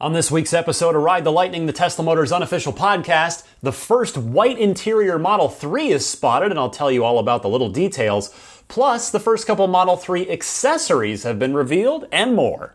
On this week's episode of Ride the Lightning, the Tesla Motors unofficial podcast, the first white interior Model 3 is spotted, and I'll tell you all about the little details. Plus, the first couple Model 3 accessories have been revealed, and more.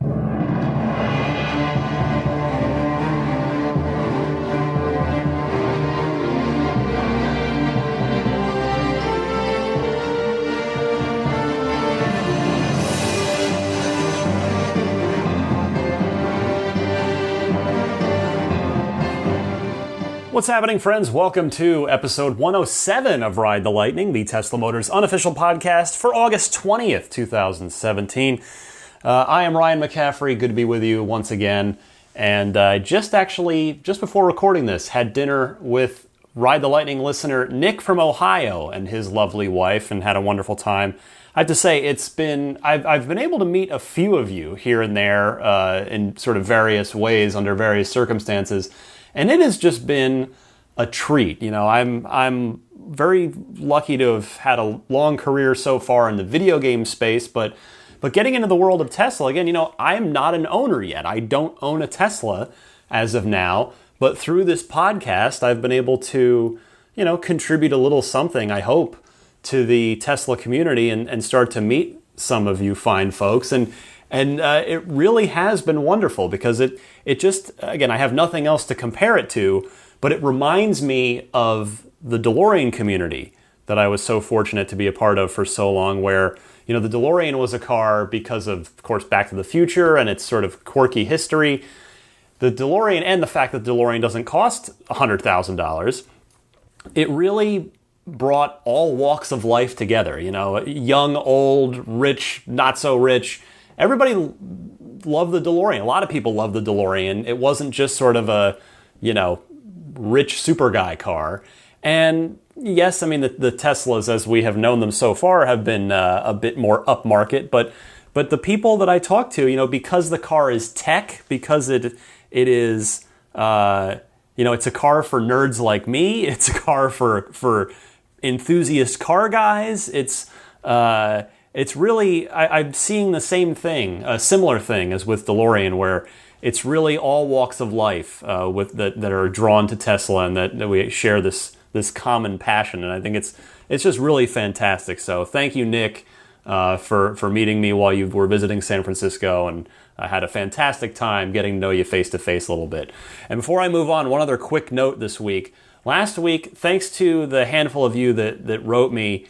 What's happening, friends? Welcome to episode 107 of Ride the Lightning, the Tesla Motors unofficial podcast for August 20th, 2017. I am Ryan McCaffrey. Good to be with you once again. And just before recording this, had dinner with Ride the Lightning listener Nick from Ohio and his lovely wife, and had a wonderful time. I have to say, I've been able to meet a few of you here and there in sort of various ways under various circumstances. And it has just been a treat. You know, I'm very lucky to have had a long career so far in the video game space, but getting into the world of Tesla, again, you know, I'm not an owner yet. I don't own a Tesla as of now, but through this podcast, I've been able to, you know, contribute a little something, I hope, to the Tesla community and start to meet some of you fine folks. And it really has been wonderful because it just, again, I have nothing else to compare it to, but it reminds me of the DeLorean community that I was so fortunate to be a part of for so long, where, you know, the DeLorean was a car because of course, Back to the Future and its sort of quirky history. The DeLorean and the fact that the DeLorean doesn't cost $100,000, it really brought all walks of life together. You know, young, old, rich, not so rich. Everybody loved the DeLorean. A lot of people loved the DeLorean. It wasn't just sort of a, you know, rich super guy car. And yes, I mean, the Teslas, as we have known them so far, have been a bit more upmarket. But the people that I talk to, you know, because the car is tech, because it is, you know, it's a car for nerds like me. It's a car for enthusiast car guys. It's really, I'm seeing the same thing, a similar thing as with DeLorean, where it's really all walks of life that are drawn to Tesla, and that we share this common passion. And I think it's just really fantastic. So thank you, Nick, for meeting me while you were visiting San Francisco, and I had a fantastic time getting to know you face to face a little bit. And before I move on, one other quick note this week. Last week, thanks to the handful of you that wrote me,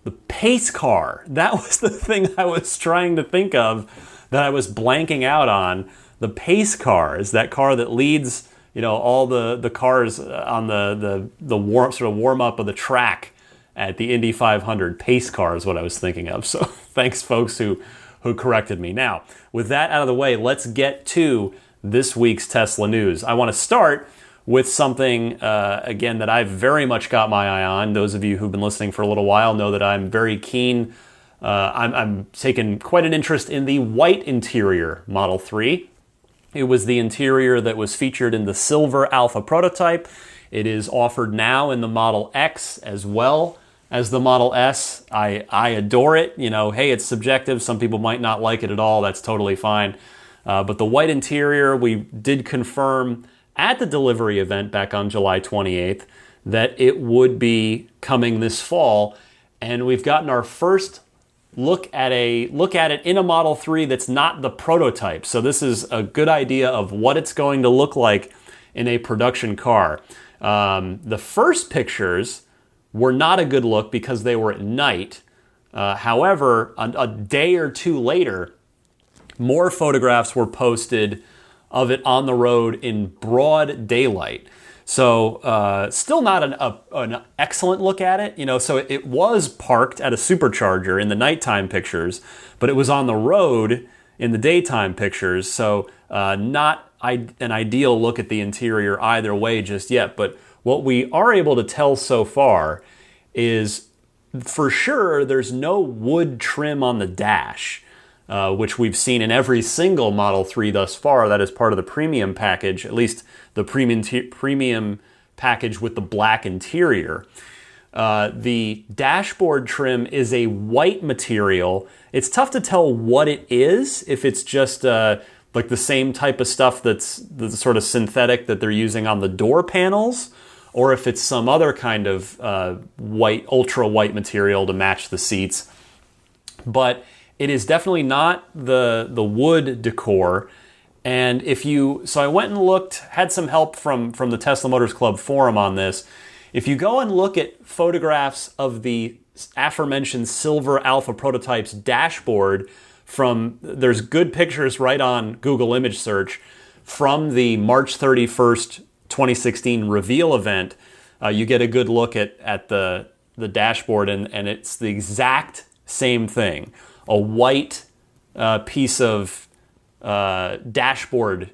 the pace car, that was the thing I was trying to think of that I was blanking out on. The pace car is that car that leads, you know, all the cars on the warm up of the track at the Indy 500. Pace car is what I was thinking of. So thanks, folks who corrected me. Now, with that out of the way, let's get to this week's Tesla news. I want to start with something, again, that I've very much got my eye on. Those of you who've been listening for a little while know that I'm very keen. I'm taking quite an interest in the white interior Model 3. It was the interior that was featured in the silver Alpha prototype. It is offered now in the Model X as well as the Model S. I adore it. You know, hey, it's subjective. Some people might not like it at all. That's totally fine. But the white interior, we did confirm at the delivery event back on July 28th that it would be coming this fall, and we've gotten our first look at it in a Model 3 that's not the prototype. So this is a good idea of what it's going to look like in a production car. The first pictures were not a good look because they were at night. However, a day or two later, more photographs were posted of it on the road in broad daylight. So still not an excellent look at it. You know, so it was parked at a supercharger in the nighttime pictures, but it was on the road in the daytime pictures. So not an ideal look at the interior either way just yet. But what we are able to tell so far is for sure there's no wood trim on the dash. Which we've seen in every single Model 3 thus far. That is part of the premium package, at least the premium package with the black interior. The dashboard trim is a white material. It's tough to tell what it is, if it's just like the same type of stuff that's the sort of synthetic that they're using on the door panels, or if it's some other kind of white, ultra white material to match the seats. But it is definitely not the wood decor. And so I went and looked, had some help from the Tesla Motors Club forum on this. If you go and look at photographs of the aforementioned silver Alpha prototype's dashboard there's good pictures right on Google image search from the March 31st, 2016 reveal event. You get a good look at the dashboard, and it's the exact same thing. A white piece of dashboard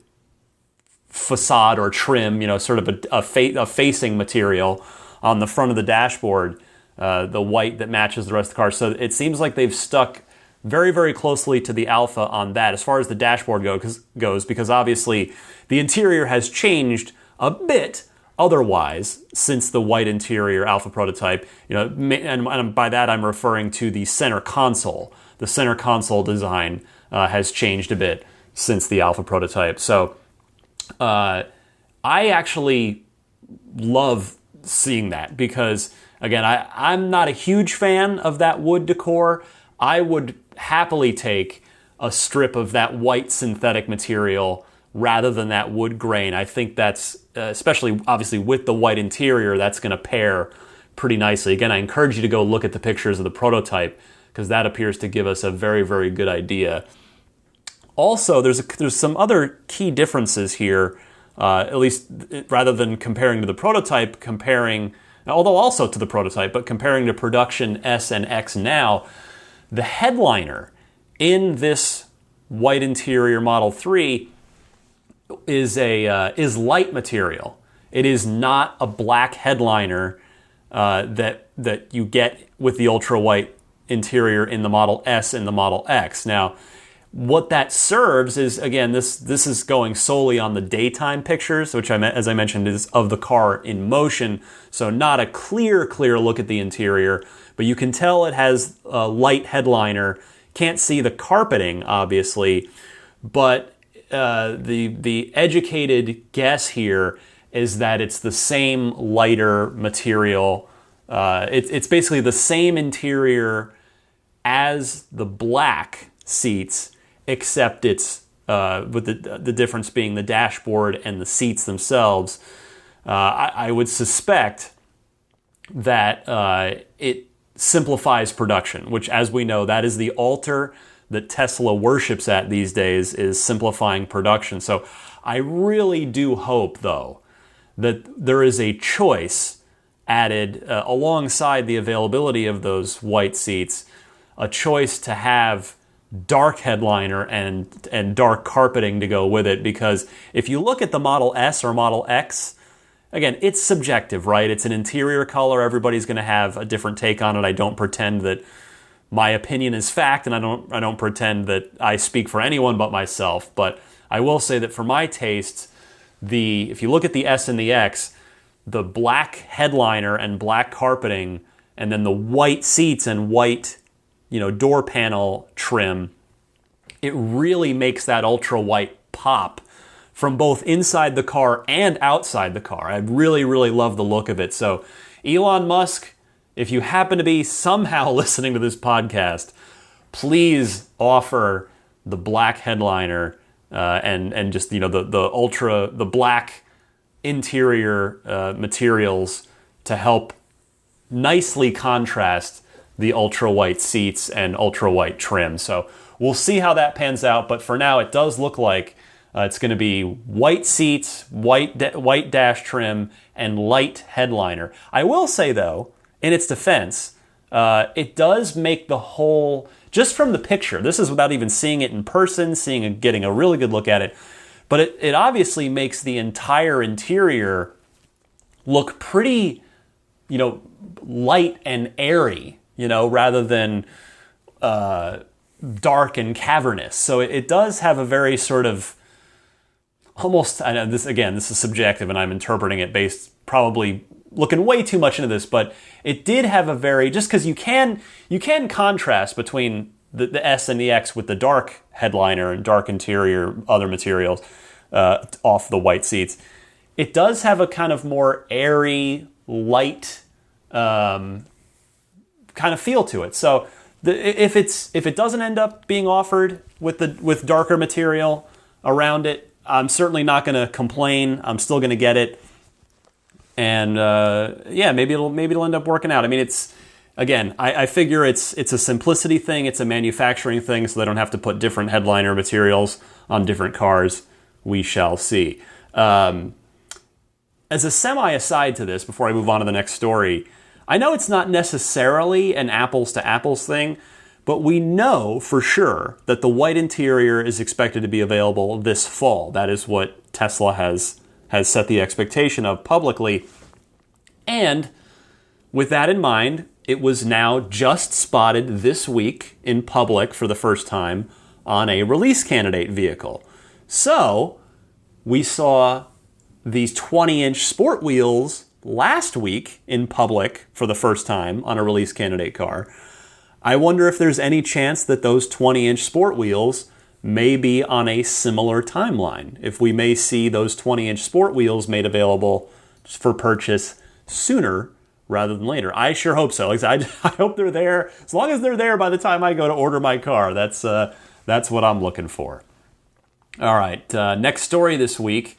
facade or trim, sort of a facing material on the front of the dashboard, the white that matches the rest of the car. So it seems like they've stuck very, very closely to the Alpha on that as far as the dashboard goes, because obviously the interior has changed a bit otherwise since the white interior Alpha prototype. And by that I'm referring to the center console. The center console design has changed a bit since the Alpha prototype. So I actually love seeing that because, again, I'm not a huge fan of that wood decor. I would happily take a strip of that white synthetic material rather than that wood grain. I think that's, especially obviously with the white interior, that's going to pair pretty nicely. Again, I encourage you to go look at the pictures of the prototype because that appears to give us a very, very good idea. Also, there's some other key differences here, at least rather than comparing to the prototype, although also to the prototype, but comparing to production S and X now. The headliner in this white interior Model 3 is light material. It is not a black headliner that you get with the ultra white interior in the Model S and the Model X. Now, what that serves is, again, this is going solely on the daytime pictures, which as I mentioned is of the car in motion, so not a clear look at the interior, but you can tell it has a light headliner. Can't see the carpeting, obviously, but the educated guess here is that it's the same lighter material. It's basically the same interior as the black seats, except it's with the difference being the dashboard and the seats themselves. I would suspect that it simplifies production, which, as we know, that is the altar that Tesla worships at these days, is simplifying production. So I really do hope, though, that there is a choice added alongside the availability of those white seats, a choice to have dark headliner and dark carpeting to go with it. Because if you look at the Model S or Model X, again, it's subjective, right? It's an interior color. Everybody's going to have a different take on it. I don't pretend that my opinion is fact, and I don't pretend that I speak for anyone but myself. But I will say that for my tastes, if you look at the S and the X, the black headliner and black carpeting, and then the white seats and white, door panel trim, it really makes that ultra white pop from both inside the car and outside the car. I really, really love the look of it. So Elon Musk, if you happen to be somehow listening to this podcast, please offer the black headliner and just the black interior materials to help nicely contrast the ultra white seats and ultra white trim. So we'll see how that pans out. But for now, it does look like it's going to be white seats, white dash trim, and light headliner. I will say, though, in its defense, it does make the whole, just from the picture, this is without even seeing it in person, getting a really good look at it, but it obviously makes the entire interior look pretty, light and airy, rather than dark and cavernous. So it does have a very sort of, almost, I know this is subjective and I'm interpreting it based, probably looking way too much into this, but it did have a very, just because you can contrast between the S and the X with the dark headliner and dark interior, other materials off the white seats. It does have a kind of more airy, light kind of feel to it. So if it doesn't end up being offered with darker material around it, I'm certainly not going to complain. I'm still going to get it, and maybe it'll end up working out. I mean, I figure it's a simplicity thing. It's a manufacturing thing, so they don't have to put different headliner materials on different cars. We shall see. As a semi-aside to this, before I move on to the next story, I know it's not necessarily an apples-to-apples thing, but we know for sure that the white interior is expected to be available this fall. That is what Tesla has set the expectation of publicly. And with that in mind, it was now just spotted this week in public for the first time on a release candidate vehicle. So we saw these 20-inch sport wheels last week in public for the first time on a release candidate car. I wonder if there's any chance that those 20-inch sport wheels may be on a similar timeline. If we may see those 20-inch sport wheels made available for purchase sooner rather than later. I sure hope so. I hope they're there. As long as they're there by the time I go to order my car, that's what I'm looking for. All right, next story this week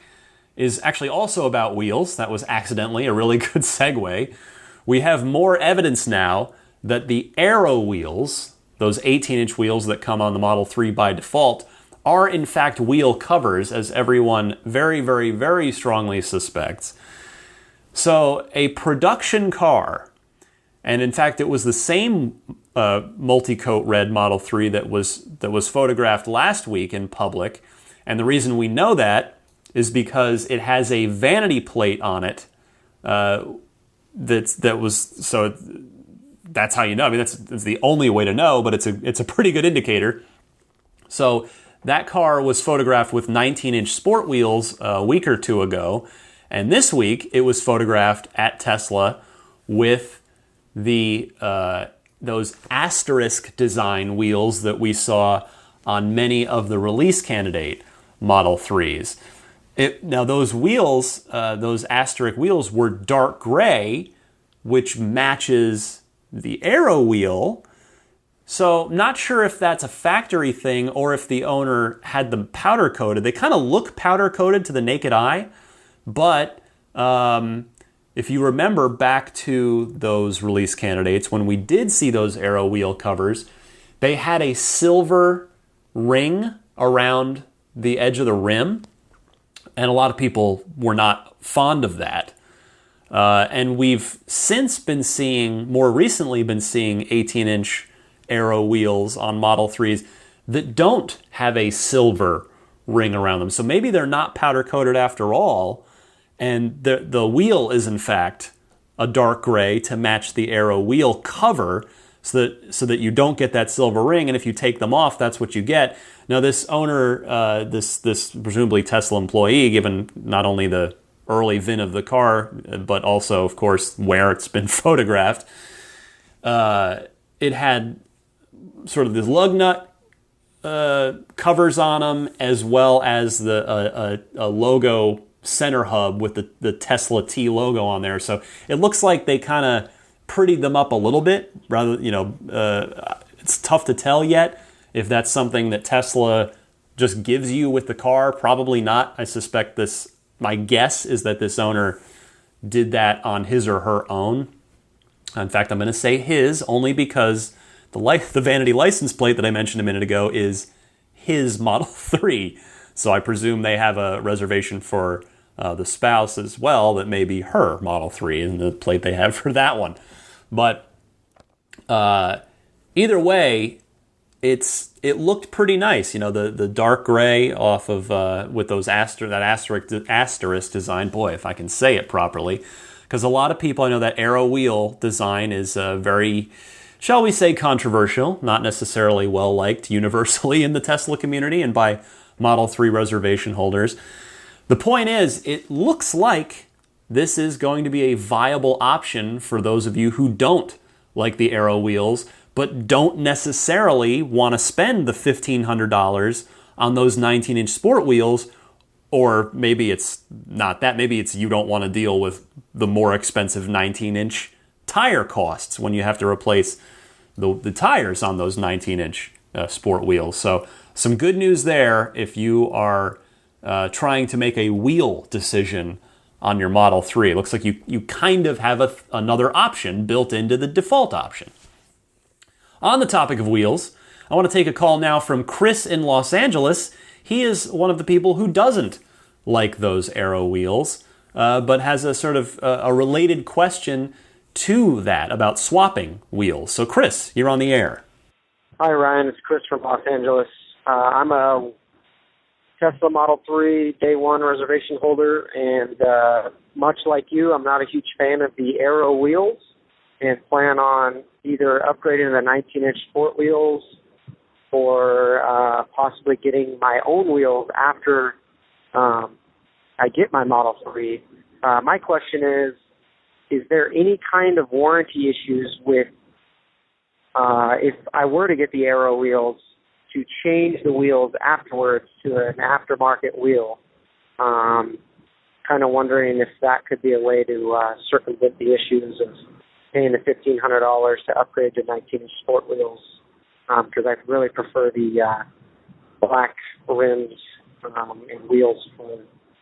is actually also about wheels. That was accidentally a really good segue. We have more evidence now that the Aero wheels, those 18-inch wheels that come on the Model 3 by default, are in fact wheel covers, as everyone very, very, very strongly suspects. So a production car, and in fact it was the same multi-coat red Model 3 that was photographed last week in public, and the reason we know that is because it has a vanity plate on it. That's how you know. I mean, that's the only way to know, but it's a pretty good indicator. So that car was photographed with 19-inch sport wheels a week or two ago, and this week it was photographed at Tesla with those asterisk design wheels that we saw on many of the release candidate Model 3s. Now those wheels, those asterisk wheels, were dark gray, which matches the Aero wheel. So not sure if that's a factory thing or if the owner had them powder coated. They kind of look powder coated to the naked eye, but if you remember back to those release candidates, when we did see those Aero wheel covers, they had a silver ring around the edge of the rim. And a lot of people were not fond of that. And we've since more recently been seeing 18-inch Aero wheels on Model 3s that don't have a silver ring around them. So maybe they're not powder coated after all, and the wheel is in fact a dark gray to match the Aero wheel cover, so that you don't get that silver ring, and if you take them off, that's what you get. Now, this owner, this presumably Tesla employee, given not only the early VIN of the car, but also, of course, where it's been photographed, it had sort of this lug nut covers on them, as well as a logo center hub with the Tesla T logo on there. So it looks like they kind of prettied them up a little bit. It's tough to tell yet if that's something that Tesla just gives you with the car. Probably not. I suspect my guess is that this owner did that on his or her own. In fact, I'm going to say his only because the vanity license plate that I mentioned a minute ago is his Model 3. So I presume they have a reservation for the spouse as well that may be her Model 3 and the plate they have for that one. But either way, it looked pretty nice. The dark gray off of with those asterisk design. Boy, if I can say it properly, because a lot of people, I know that Aero wheel design is very, shall we say, controversial, not necessarily well liked universally in the Tesla community and by Model 3 reservation holders. The point is, it looks like this is going to be a viable option for those of you who don't like the Aero wheels, but don't necessarily want to spend the $1,500 on those 19-inch sport wheels. Or maybe it's not that. Maybe it's you don't want to deal with the more expensive 19-inch tire costs when you have to replace the tires on those 19-inch sport wheels. So some good news there if you are trying to make a wheel decision on your Model 3. It looks like you kind of have another option built into the default option. On the topic of wheels, I want to take a call now from Chris in Los Angeles. He is one of the people who doesn't like those Aero wheels, but has a sort of a related question to that about swapping wheels. So Chris, you're on the air. Hi Ryan, it's Chris from Los Angeles. I'm a Tesla Model 3 Day 1 reservation holder, and much like you, I'm not a huge fan of the Aero wheels and plan on either upgrading to the 19-inch sport wheels or possibly getting my own wheels after I get my Model 3. My question is there any kind of warranty issues with if I were to get the Aero wheels to change the wheels afterwards to an aftermarket wheel? Kind of wondering if that could be a way to circumvent the issues of paying the $1,500 to upgrade to 19-inch sport wheels, because I really prefer the black rims and wheels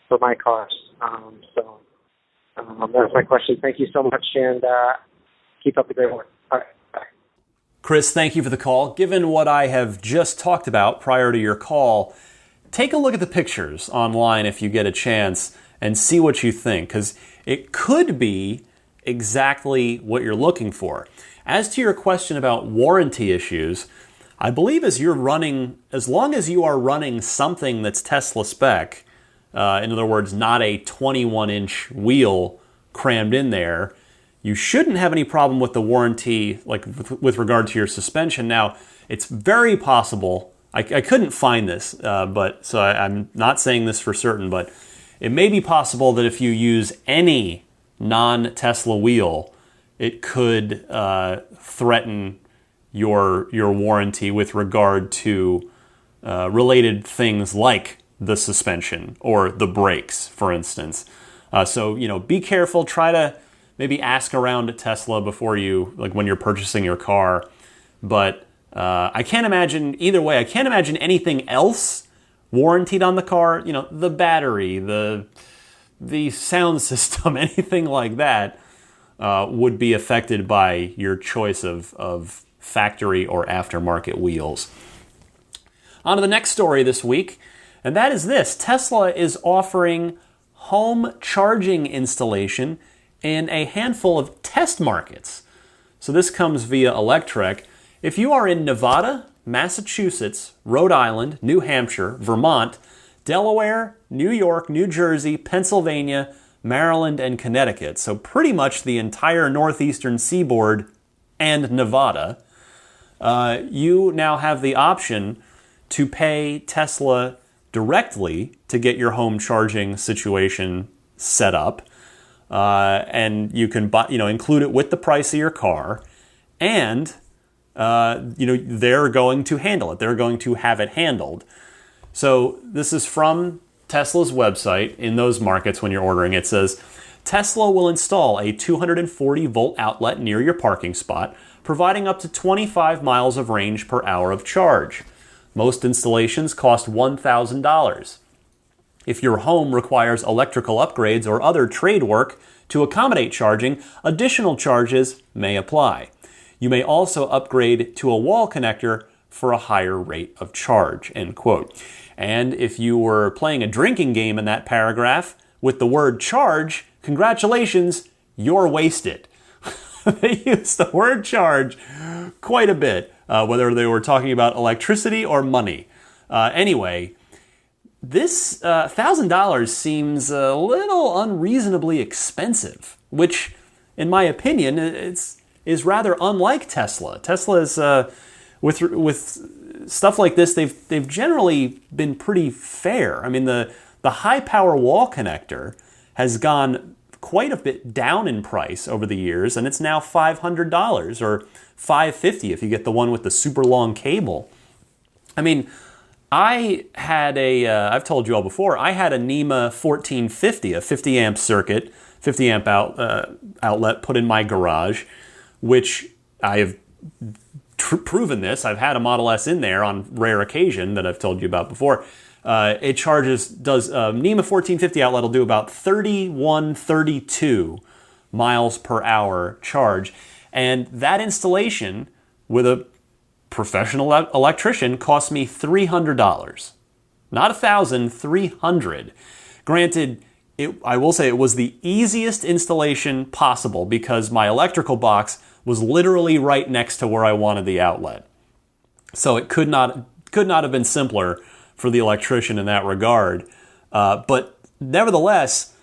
for my cars. So that's my question. Thank you so much, and keep up the great work. All right, bye. Chris, thank you for the call. Given what I have just talked about prior to your call, take a look at the pictures online if you get a chance and see what you think, because it could be exactly what you're looking for. As to your question about warranty issues, I believe as long as you are running something that's Tesla spec, in other words, not a 21-inch wheel crammed in there, you shouldn't have any problem with the warranty, like with regard to your suspension. Now, it's very possible, I couldn't find this, I'm not saying this for certain, but it may be possible that if you use any non-Tesla wheel, it could threaten your warranty with regard to related things like the suspension or the brakes, for instance. So be careful. Try to maybe ask around at Tesla before when you're purchasing your car. But I can't imagine, either way, I can't imagine anything else warranted on the car. The battery, the sound system, anything like that would be affected by your choice of factory or aftermarket wheels. On to the next story this week, and that is this. Tesla is offering home charging installation in a handful of test markets. So this comes via Electrek. If you are in Nevada, Massachusetts, Rhode Island, New Hampshire, Vermont, Delaware, New York, New Jersey, Pennsylvania, Maryland, and Connecticut, so pretty much the entire northeastern seaboard and Nevada, you now have the option to pay Tesla directly to get your home charging situation set up. And you can include it with the price of your car, and they're going to handle it. They're going to have it handled. So this is from Tesla's website. In those markets when you're ordering, it says, Tesla will install a 240-volt outlet near your parking spot, providing up to 25 miles of range per hour of charge. Most installations cost $1,000. If your home requires electrical upgrades or other trade work to accommodate charging, additional charges may apply. You may also upgrade to a wall connector for a higher rate of charge, end quote. And if you were playing a drinking game in that paragraph with the word charge, congratulations, you're wasted. They used the word charge quite a bit, whether they were talking about electricity or money. Anyway, this $1,000 seems a little unreasonably expensive, which, in my opinion, is rather unlike Tesla. Tesla is, with stuff like this, they've generally been pretty fair. I mean, the high power wall connector has gone quite a bit down in price over the years, and it's now $500 or $550 if you get the one with the super long cable. I mean, I had I've told you all before, I had a NEMA 1450, a 50 amp circuit, 50 amp outlet put in my garage, which I have proven this. I've had a Model S in there on rare occasion that I've told you about before. It does NEMA 1450 outlet will do about 32 miles per hour charge. And that installation with a professional electrician cost me $300. Not $1,000, $300. Granted, I will say it was the easiest installation possible because my electrical box was literally right next to where I wanted the outlet. So it could not have been simpler for the electrician in that regard. But nevertheless,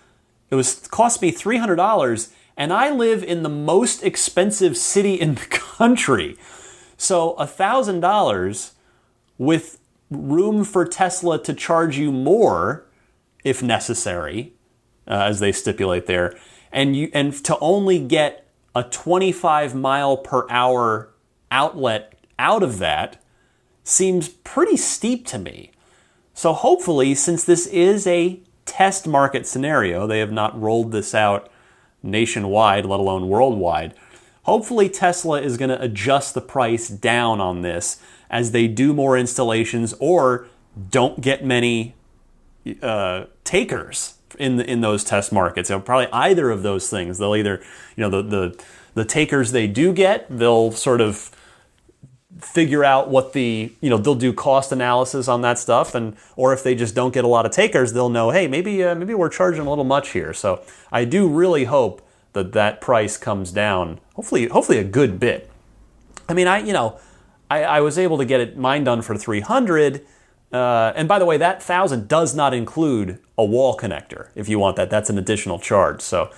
it cost me $300, and I live in the most expensive city in the country. So $1,000 with room for Tesla to charge you more, if necessary, as they stipulate there, and to only get a 25 mile per hour outlet out of that seems pretty steep to me. So hopefully, since this is a test market scenario, they have not rolled this out nationwide, let alone worldwide. Hopefully Tesla is going to adjust the price down on this as they do more installations or don't get many takers in those test markets. Probably either of those things. They'll either, the takers they do get, they'll sort of figure out what they'll do cost analysis on that stuff, or if they just don't get a lot of takers, they'll know, hey, maybe we're charging a little much here. So I do really hope that price comes down, hopefully a good bit. I mean, I was able to get mine done for $300, and by the way, that $1,000 does not include a wall connector. If you want that, that's an additional charge. So,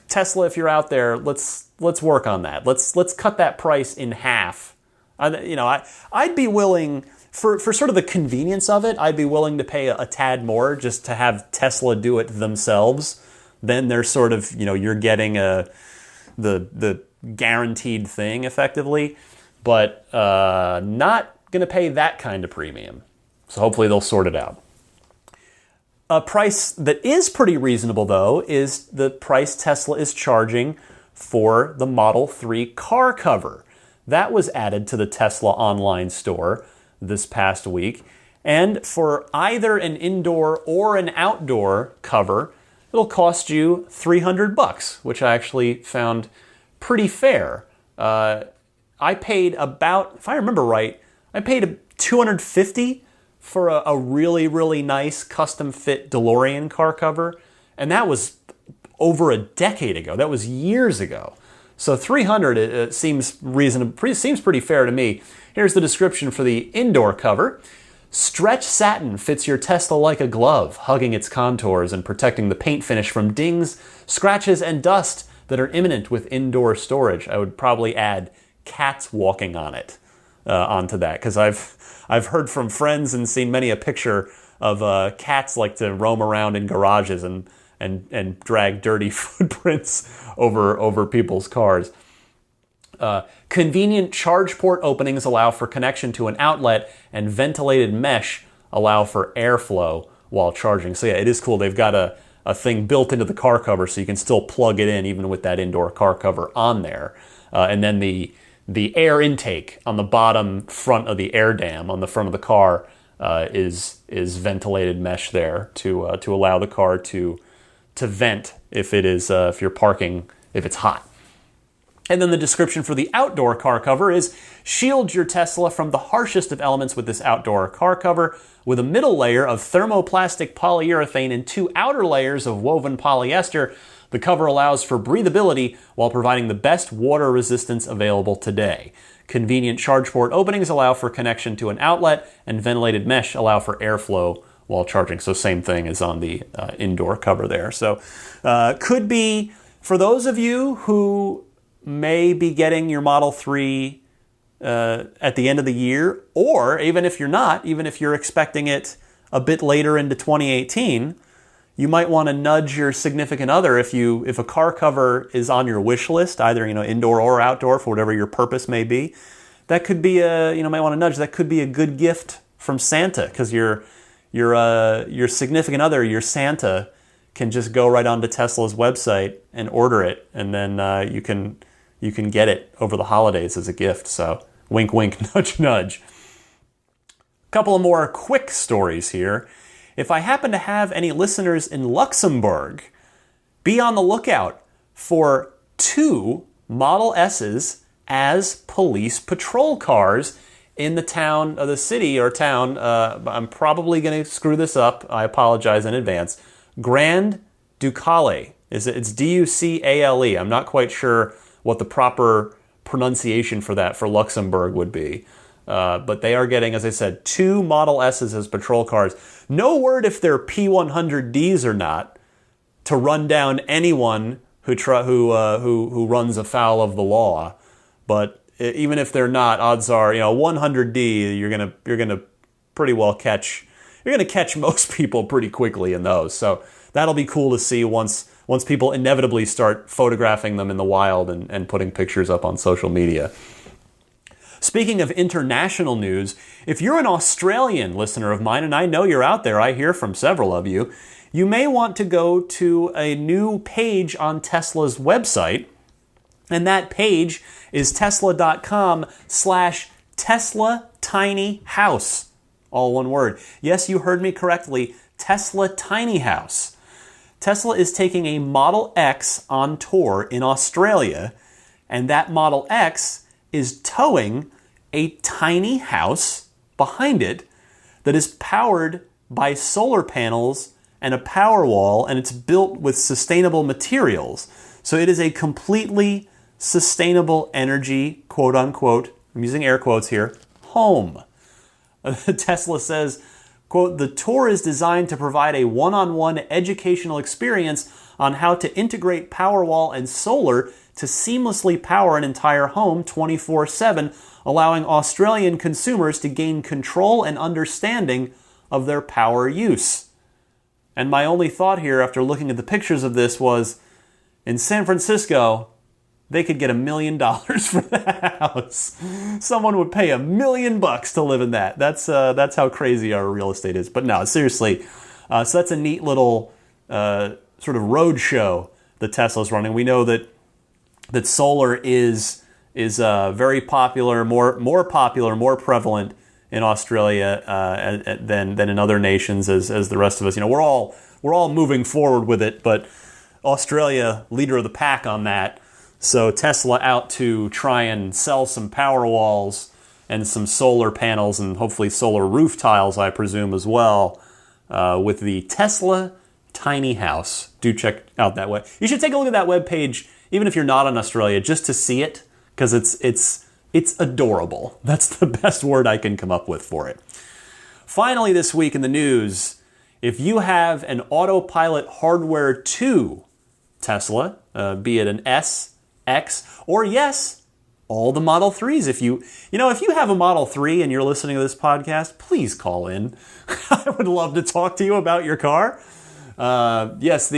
Tesla, if you're out there, let's work on that. Let's cut that price in half. I'd be willing, for sort of the convenience of it, I'd be willing to pay a tad more just to have Tesla do it themselves. Then they're sort of, you're getting the guaranteed thing effectively, but not going to pay that kind of premium. So hopefully they'll sort it out. A price that is pretty reasonable, though, is the price Tesla is charging for the Model 3 car cover. That was added to the Tesla online store this past week. And for either an indoor or an outdoor cover, it'll cost you $300, which I actually found pretty fair. I paid about, if I remember right, I paid $250 for a really, really nice custom fit DeLorean car cover. And that was over a decade ago. That was years ago. So $300 it seems reasonable, seems pretty fair to me. Here's the description for the indoor cover. Stretch satin fits your Tesla like a glove, hugging its contours and protecting the paint finish from dings, scratches, and dust that are imminent with indoor storage. I would probably add cats walking on it onto that, because I've heard from friends and seen many a picture of cats like to roam around in garages and drag dirty footprints over people's cars. Convenient charge port openings allow for connection to an outlet, and ventilated mesh allow for airflow while charging. So yeah, it is cool. They've got a thing built into the car cover so you can still plug it in even with that indoor car cover on there. And then the air intake on the bottom front of the air dam on the front of the car is ventilated mesh there to allow the car to vent if you're parking, if it's hot. And then the description for the outdoor car cover is, shield your Tesla from the harshest of elements with this outdoor car cover. With a middle layer of thermoplastic polyurethane and two outer layers of woven polyester, the cover allows for breathability while providing the best water resistance available today. Convenient charge port openings allow for connection to an outlet, and ventilated mesh allow for airflow while charging. So same thing as on the indoor cover there. So could be, for those of you who may be getting your Model 3 at the end of the year, or even if you're not, even if you're expecting it a bit later into 2018, you might want to nudge your significant other if a car cover is on your wish list, either indoor or outdoor for whatever your purpose may be. That could be might want to nudge. That could be a good gift from Santa, because your significant other, your Santa, can just go right onto Tesla's website and order it, and then you can get it over the holidays as a gift. So wink, wink, nudge, nudge. A couple of more quick stories here. If I happen to have any listeners in Luxembourg, be on the lookout for 2 Model S's as police patrol cars in the town, the city or town. I'm probably going to screw this up. I apologize in advance. Grand Ducale. It's Ducale. I'm not quite sure what the proper pronunciation for that for Luxembourg would be. But they are getting, as I said, 2 Model S's as patrol cars. No word if they're P100Ds or not, to run down anyone who runs afoul of the law. But even if they're not, odds are 100D you're gonna pretty well catch. You're gonna catch most people pretty quickly in those. So that'll be cool to see once people inevitably start photographing them in the wild and putting pictures up on social media. Speaking of international news, if you're an Australian listener of mine, and I know you're out there, I hear from several of you, you may want to go to a new page on Tesla's website, and that page is tesla.com/Tesla Tiny House. All one word. Yes, you heard me correctly, Tesla Tiny House. Tesla is taking a Model X on tour in Australia, and that Model X is towing a tiny house behind it that is powered by solar panels and a power wall, and it's built with sustainable materials. So it is a completely sustainable energy, quote unquote, I'm using air quotes here, home. Tesla says, quote, "The tour is designed to provide a one-on-one educational experience on how to integrate Powerwall and solar to seamlessly power an entire home 24/7, allowing Australian consumers to gain control and understanding of their power use." And my only thought here after looking at the pictures of this was, in San Francisco, they could get $1 million for that house. Someone would pay $1 million to live in that. That's how crazy our real estate is. But no, seriously. So that's a neat little sort of road show that Tesla's running. We know that solar is very popular, more popular, more prevalent in Australia than in other nations as the rest of us. We're all moving forward with it, but Australia leader of the pack on that. So Tesla out to try and sell some power walls and some solar panels and hopefully solar roof tiles, I presume, as well, with the Tesla Tiny House. Do check out that way. You should take a look at that webpage, even if you're not in Australia, just to see it, because it's adorable. That's the best word I can come up with for it. Finally, this week in the news, if you have an Autopilot Hardware 2 Tesla, be it an S, X, or yes, all the Model 3s. If you have a Model 3 and you're listening to this podcast, please call in. I would love to talk to you about your car. Yes,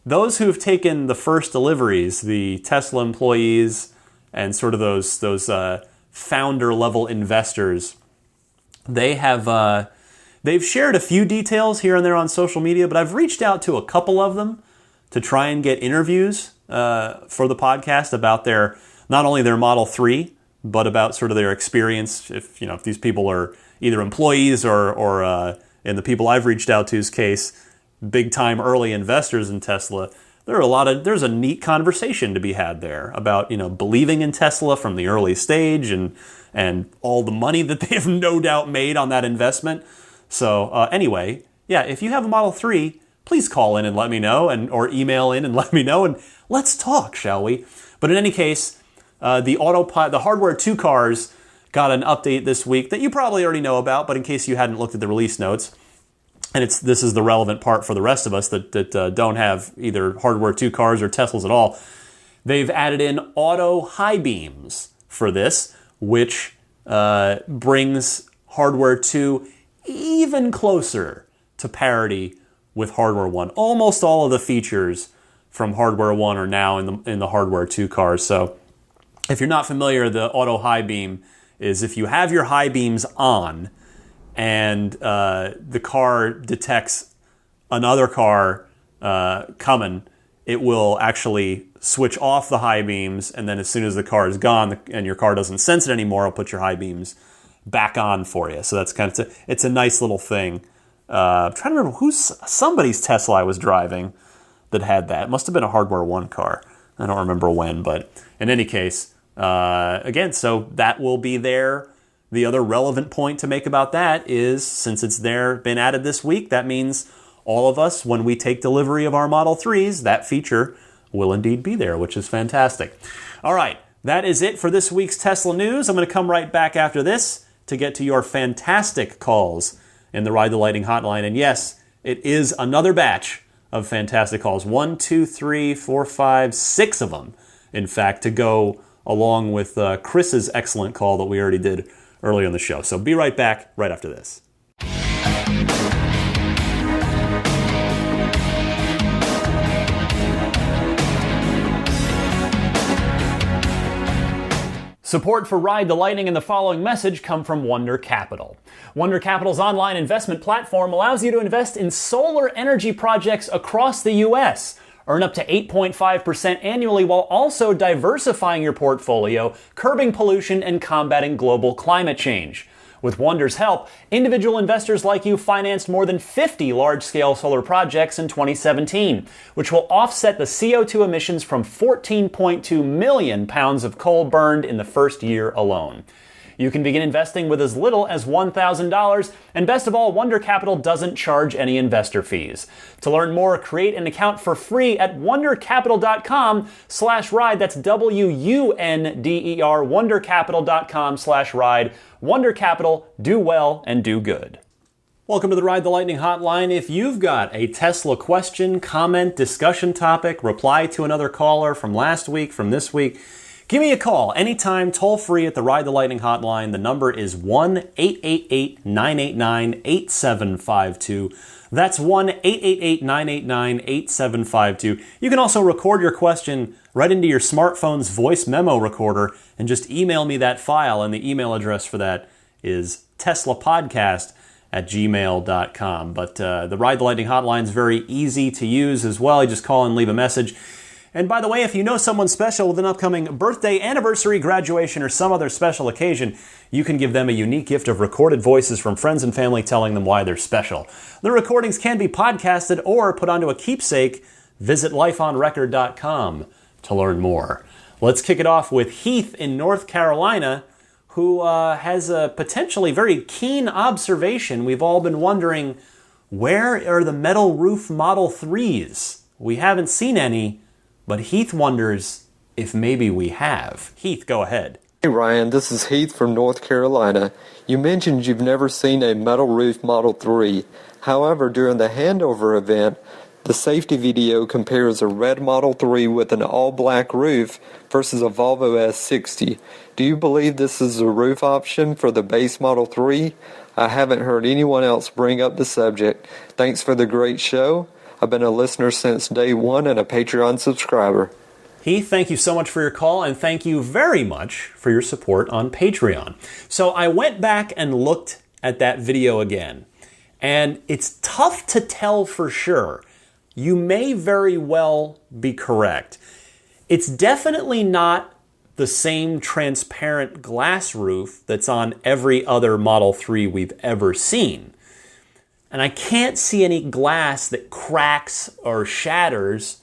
those who've taken the first deliveries, the Tesla employees and sort of those founder level investors, they've shared a few details here and there on social media, but I've reached out to a couple of them to try and get interviews for the podcast about not only their Model 3, but about sort of their experience. If these people are either employees or in the people I've reached out to's case, big time early investors in Tesla, there's a neat conversation to be had there about believing in Tesla from the early stage and all the money that they've no doubt made on that investment. So anyway, yeah, if you have a Model 3, please call in and let me know, or email in and let me know, and let's talk, shall we? But in any case, the Hardware 2 cars got an update this week that you probably already know about, but in case you hadn't looked at the release notes, and this is the relevant part for the rest of us that don't have either Hardware 2 cars or Teslas at all, they've added in auto high beams for this, which brings Hardware 2 even closer to parity with Hardware 1. Almost all of the features from Hardware 1 are now in the Hardware 2 cars. So if you're not familiar, the auto high beam is if you have your high beams on and the car detects another car coming, it will actually switch off the high beams, and then as soon as the car is gone and your car doesn't sense it anymore, it'll put your high beams back on for you. So that's kind of it's a nice little thing. I'm trying to remember somebody's Tesla I was driving that had that. It must have been a Hardware 1 car. I don't remember when, but in any case, again, so that will be there. The other relevant point to make about that is, since it's been added this week, that means all of us, when we take delivery of our Model 3s, that feature will indeed be there, which is fantastic. All right, that is it for this week's Tesla news. I'm going to come right back after this to get to your fantastic calls in the Ride the Lightning hotline. And yes, it is another batch of fantastic calls. 1, 2, 3, 4, 5, 6 of them, in fact, to go along with Chris's excellent call that we already did earlier in the show. So be right back right after this. Support for Ride the Lightning and the following message come from Wonder Capital. Wonder Capital's online investment platform allows you to invest in solar energy projects across the U.S. Earn up to 8.5% annually while also diversifying your portfolio, curbing pollution, and combating global climate change. With Wonder's help, individual investors like you financed more than 50 large-scale solar projects in 2017, which will offset the CO2 emissions from 14.2 million pounds of coal burned in the first year alone. You can begin investing with as little as $1,000, and best of all, Wonder Capital doesn't charge any investor fees. To learn more, create an account for free at wondercapital.com/ride. That's WUNDER, wondercapital.com/ride. Wonder Capital, do well and do good. Welcome to the Ride the Lightning hotline. If you've got a Tesla question, comment, discussion topic, reply to another caller from last week, from this week, give me a call anytime, toll free at the Ride the Lightning hotline. The number is 1-888-989-8752. That's 1-888-989-8752. You can also record your question right into your smartphone's voice memo recorder and just email me that file. And the email address for that is teslapodcast@gmail.com. But the Ride the Lightning hotline is very easy to use as well. You just call and leave a message. And by the way, if you know someone special with an upcoming birthday, anniversary, graduation, or some other special occasion, you can give them a unique gift of recorded voices from friends and family telling them why they're special. The recordings can be podcasted or put onto a keepsake. Visit lifeonrecord.com to learn more. Let's kick it off with Heath in North Carolina, who has a potentially very keen observation. We've all been wondering, where are the metal roof Model 3s? We haven't seen any. But Heath wonders if maybe we have. Heath, go ahead. Hey Ryan, this is Heath from North Carolina. You mentioned you've never seen a metal roof Model 3. However, during the handover event, the safety video compares a red Model 3 with an all-black roof versus a Volvo S60. Do you believe this is a roof option for the base Model 3? I haven't heard anyone else bring up the subject. Thanks for the great show. I've been a listener since day one and a Patreon subscriber. Heath, thank you so much for your call, and thank you very much for your support on Patreon. So I went back and looked at that video again, and it's tough to tell for sure. You may very well be correct. It's definitely not the same transparent glass roof that's on every other Model 3 we've ever seen. And I can't see any glass that cracks or shatters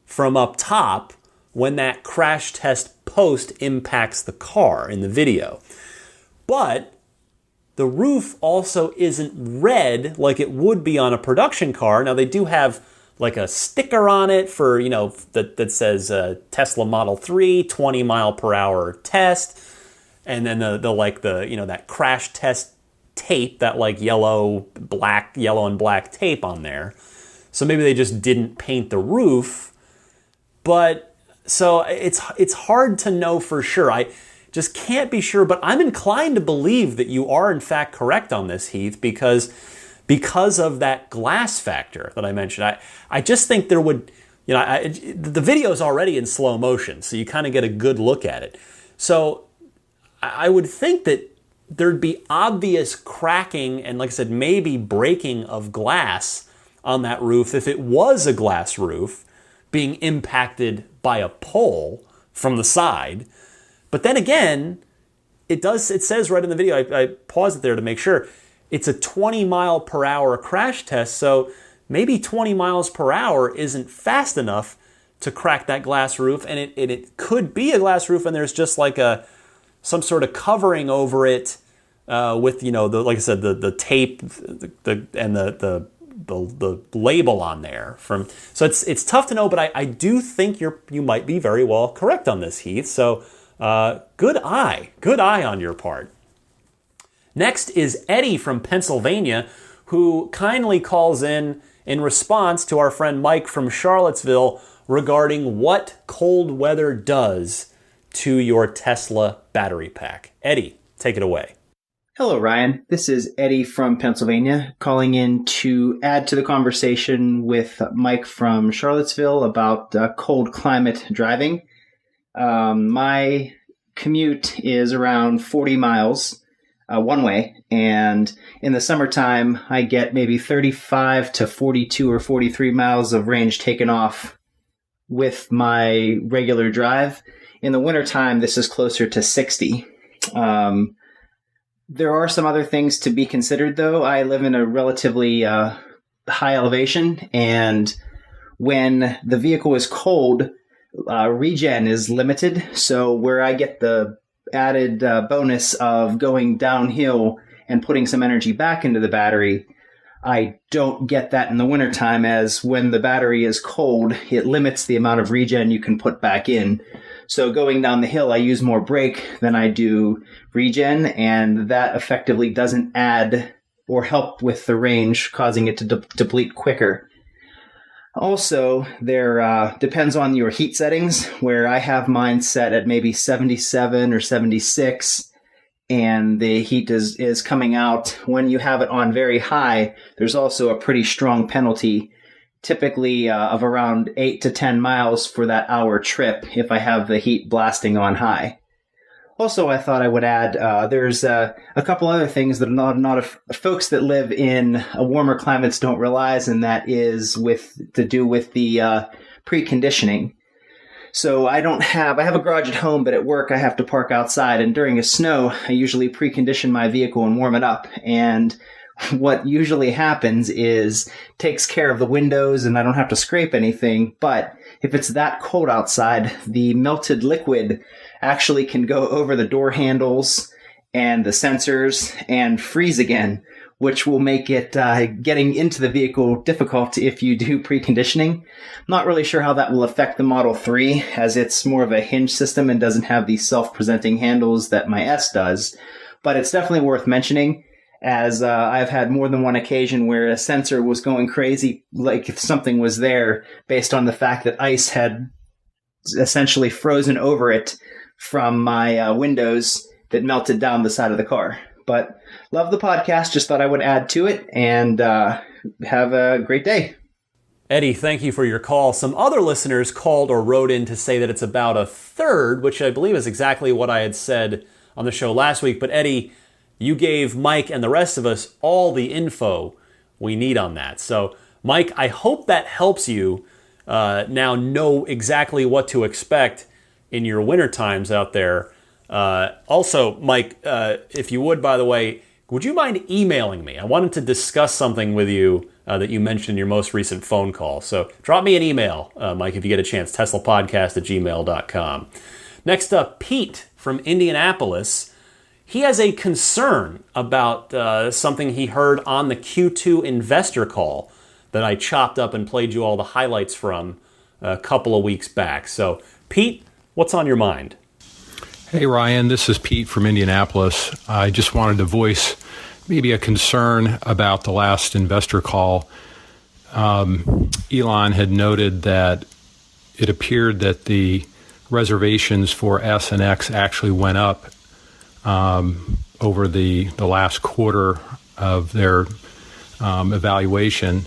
from up top when that crash test post impacts the car in the video. But the roof also isn't red like it would be on a production car. Now, they do have like a sticker on it for, that says Tesla Model 3, 20 mile per hour test. And then that crash test tape, that like yellow and black tape on there. So maybe they just didn't paint the roof. But so it's hard to know for sure. I just can't be sure, but I'm inclined to believe that you are in fact correct on this, Heath, because because of that glass factor that I mentioned. I just think there would, the video is already in slow motion, so you kind of get a good look at it. So I would think that there'd be obvious cracking and, like I said, maybe breaking of glass on that roof if it was a glass roof being impacted by a pole from the side. But then again, it says right in the video, I paused it there to make sure, it's a 20 mile per hour crash test, so maybe 20 miles per hour isn't fast enough to crack that glass roof, and it could be a glass roof, and there's just like some sort of covering over it with, like I said, the tape and the label on there. So it's tough to know, but I do think you might be very well correct on this, Heath. So good eye on your part. Next is Eddie from Pennsylvania, who kindly calls in response to our friend Mike from Charlottesville regarding what cold weather does to your Tesla battery pack. Eddie, take it away. Hello, Ryan. This is Eddie from Pennsylvania calling in to add to the conversation with Mike from Charlottesville about cold climate driving. My commute is around 40 miles one way, and in the summertime, I get maybe 35 to 42 or 43 miles of range taken off with my regular drive. In the wintertime, this is closer to 60. There are some other things to be considered, though. I live in a relatively high elevation, and when the vehicle is cold, regen is limited. So where I get the added bonus of going downhill and putting some energy back into the battery, I don't get that in the wintertime, as when the battery is cold, it limits the amount of regen you can put back in. So going down the hill, I use more brake than I do regen, and that effectively doesn't add or help with the range, causing it to deplete quicker. Also, there depends on your heat settings, where I have mine set at maybe 77 or 76, and the heat is coming out. When you have it on very high, there's also a pretty strong penalty, typically of around 8 to 10 miles for that hour trip if I have the heat blasting on high. Also, I thought I would add, there's a couple other things that not folks that live in warmer climates don't realize, and that is to do with the preconditioning. So I have a garage at home, but at work I have to park outside, and during a snow, I usually precondition my vehicle and warm it up. And what usually happens is takes care of the windows and I don't have to scrape anything. But if it's that cold outside, the melted liquid actually can go over the door handles and the sensors and freeze again, which will make it getting into the vehicle difficult if you do preconditioning. I'm not really sure how that will affect the Model 3, as it's more of a hinge system and doesn't have these self-presenting handles that my S does. But it's definitely worth mentioning, as I've had more than one occasion where a sensor was going crazy, like if something was there, based on the fact that ice had essentially frozen over it from my windows that melted down the side of the car. But love the podcast. Just thought I would add to it, and have a great day. Eddie, thank you for your call. Some other listeners called or wrote in to say that it's about a third, which I believe is exactly what I had said on the show last week. But Eddie, you gave Mike and the rest of us all the info we need on that. So Mike, I hope that helps you now know exactly what to expect in your winter times out there. Also, Mike, if you would, by the way, would you mind emailing me? I wanted to discuss something with you that you mentioned in your most recent phone call. So drop me an email, Mike, if you get a chance, teslapodcast@gmail.com. Next up, Pete from Indianapolis. He has a concern about something he heard on the Q2 investor call that I chopped up and played you all the highlights from a couple of weeks back. So, Pete, what's on your mind? Hey, Ryan, this is Pete from Indianapolis. I just wanted to voice maybe a concern about the last investor call. Elon had noted that it appeared that the reservations for S and X actually went up over the last quarter of their evaluation.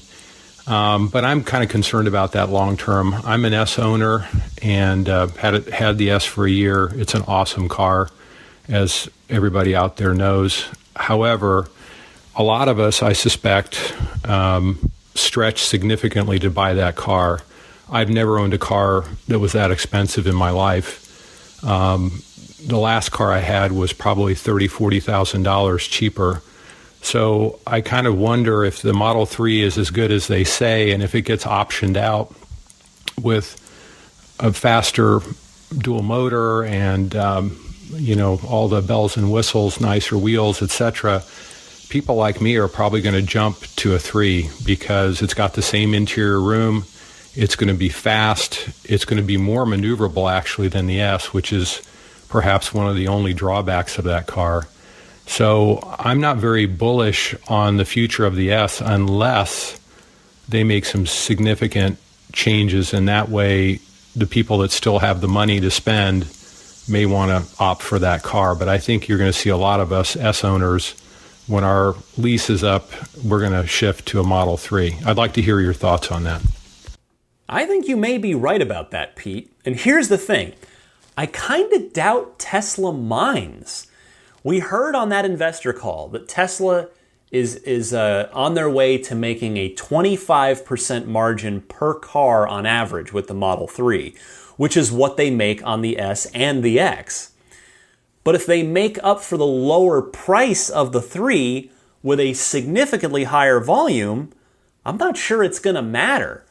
But I'm kind of concerned about that long term. I'm an S owner and had the S for a year. It's an awesome car, as everybody out there knows. However, a lot of us, I suspect, stretched significantly to buy that car. I've never owned a car that was that expensive in my life. The last car I had was probably $30,000, $40,000 cheaper. So I kind of wonder if the Model 3 is as good as they say, and if it gets optioned out with a faster dual motor and all the bells and whistles, nicer wheels, etc. People like me are probably going to jump to a 3 because it's got the same interior room. It's going to be fast. It's going to be more maneuverable actually than the S, which is perhaps one of the only drawbacks of that car. So I'm not very bullish on the future of the S unless they make some significant changes, and that way the people that still have the money to spend may want to opt for that car. But I think you're going to see a lot of us S owners, when our lease is up, we're going to shift to a Model 3. I'd like to hear your thoughts on that. I think you may be right about that, Pete. And here's the thing. I kind of doubt Tesla minds. We heard on that investor call that Tesla is on their way to making a 25% margin per car on average with the Model 3, which is what they make on the S and the X. But if they make up for the lower price of the 3 with a significantly higher volume, I'm not sure it's going to matter.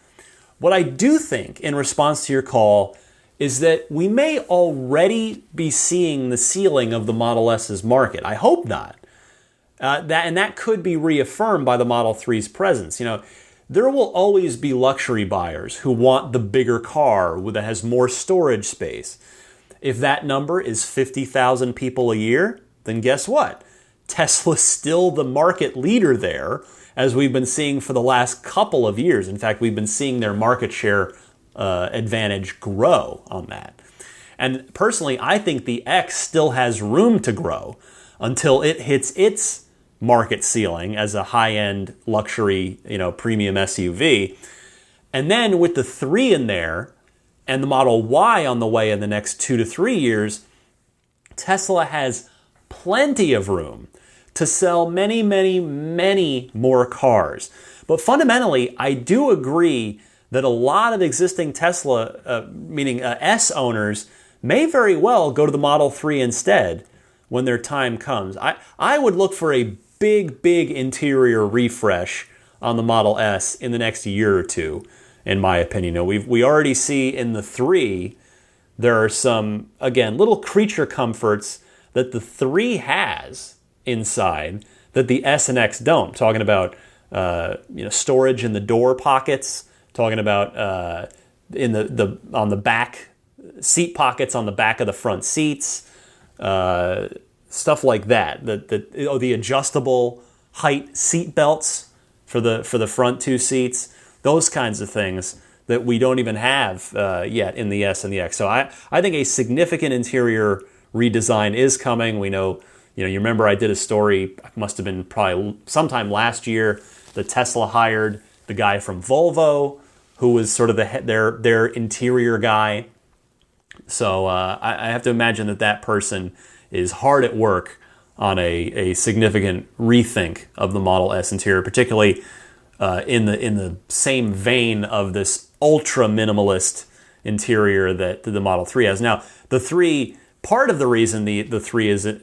What I do think, in response to your call, is that we may already be seeing the ceiling of the Model S's market. I hope not. That could be reaffirmed by the Model 3's presence. There will always be luxury buyers who want the bigger car that has more storage space. If that number is 50,000 people a year, then guess what? Tesla's still the market leader there, as we've been seeing for the last couple of years. In fact, we've been seeing their market share advantage grow on that. And personally, I think the X still has room to grow until it hits its market ceiling as a high-end luxury, premium SUV. And then with the 3 in there and the Model Y on the way in the next 2 to 3 years, Tesla has plenty of room to sell many, many, many more cars. But fundamentally, I do agree that a lot of existing Tesla, meaning S owners, may very well go to the Model 3 instead when their time comes. I would look for a big, big interior refresh on the Model S in the next year or two, in my opinion. We already see in the 3, there are some, again, little creature comforts that the 3 has inside that the S and X don't. I'm talking about storage in the door pockets, talking about on the back seat pockets on the back of the front seats, stuff like that. The adjustable height seat belts for the front 2 seats, those kinds of things that we don't even have yet in the S and the X. So I think a significant interior redesign is coming. We know, you remember I did a story, must have been probably sometime last year, that Tesla hired the guy from Volvo, who was sort of their interior guy. So I have to imagine that person is hard at work on a significant rethink of the Model S interior, particularly in the same vein of this ultra minimalist interior that the Model 3 has. Now, the 3, part of the reason the 3 is a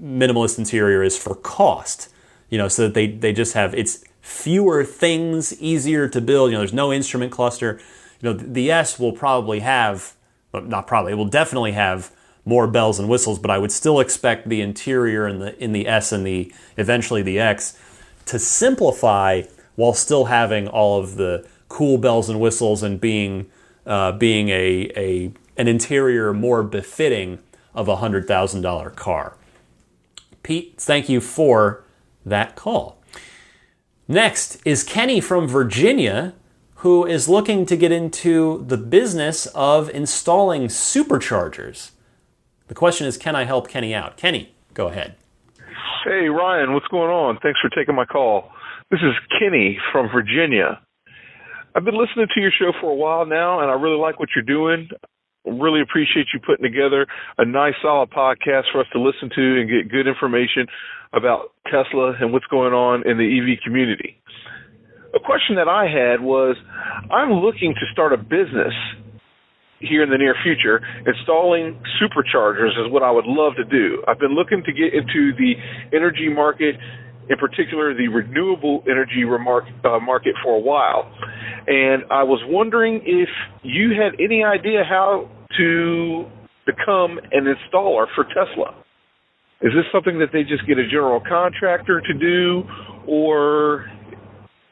minimalist interior is for cost, so that they just have, it's fewer things, easier to build. There's no instrument cluster. The S will probably have, but not probably, it will definitely have more bells and whistles, but I would still expect the interior in the S and eventually the X to simplify while still having all of the cool bells and whistles and being an interior more befitting of a $100,000 car. Pete, thank you for that call. Next is Kenny from Virginia, who is looking to get into the business of installing superchargers. The question is, can I help Kenny out? Kenny, go ahead. Hey, Ryan, what's going on? Thanks for taking my call. This is Kenny from Virginia. I've been listening to your show for a while now, and I really like what you're doing. Really appreciate you putting together a nice, solid podcast for us to listen to and get good information about Tesla and what's going on in the EV community. A question that I had was, I'm looking to start a business here in the near future. Installing superchargers is what I would love to do. I've been looking to get into the energy market, in particular the renewable energy market for a while. And I was wondering if you had any idea how to become an installer for Tesla. Is this something that they just get a general contractor to do, or